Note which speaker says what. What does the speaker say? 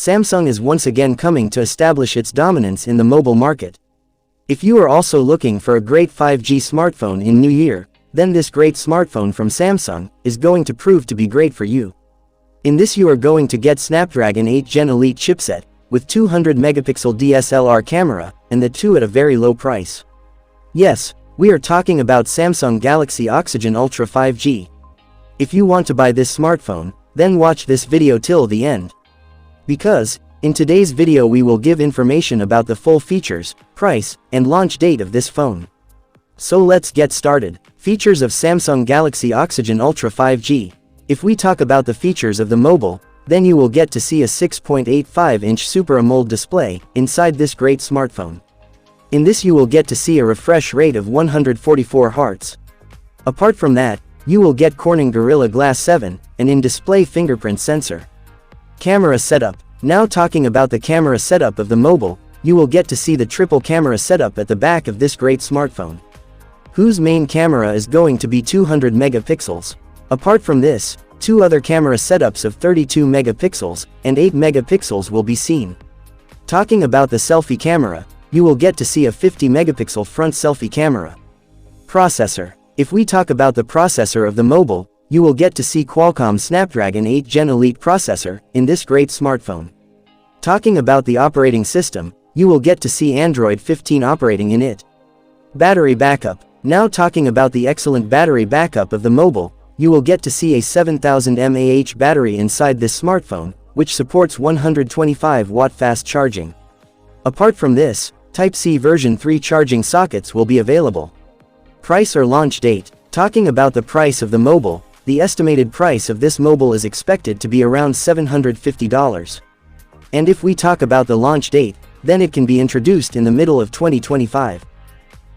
Speaker 1: Samsung is once again coming to establish its dominance in the mobile market. If you are also looking for a great 5G smartphone in New Year, then this great smartphone from Samsung is going to prove to be great for you. In this you are going to get Snapdragon 8 Gen Elite Chipset, with 200 megapixel DSLR camera, and the two at a very low price. Yes, we are talking about Samsung Galaxy Oxygen Ultra 5G. If you want to buy this smartphone, then watch this video till the end. Because, in today's video we will give information about the full features, price, and launch date of this phone. So let's get started. Features of Samsung Galaxy Oxygen Ultra 5G. If we talk about the features of the mobile, then you will get to see a 6.85-inch Super AMOLED display inside this great smartphone. In this you will get to see a refresh rate of 144 Hz. Apart from that, you will get Corning Gorilla Glass 7, an in-display fingerprint sensor. Camera setup. Now talking about the camera setup of the mobile, you will get to see the triple camera setup at the back of this great smartphone, whose main camera is going to be 200 megapixels. Apart from this, two other camera setups of 32 megapixels and 8 megapixels will be seen. Talking about the selfie camera, you will get to see a 50 megapixel front selfie camera. Processor. If we talk about the processor of the mobile, you will get to see Qualcomm Snapdragon 8 Gen Elite processor in this great smartphone. Talking about the operating system, you will get to see Android 15 operating in it. Battery backup. Now talking about the excellent battery backup of the mobile, you will get to see a 7000 mAh battery inside this smartphone, which supports 125-watt fast charging. Apart from this, Type-C version 3 charging sockets will be available. Price or launch date. Talking about the price of the mobile, the estimated price of this mobile is expected to be around $750. And if we talk about the launch date, then it can be introduced in the middle of 2025.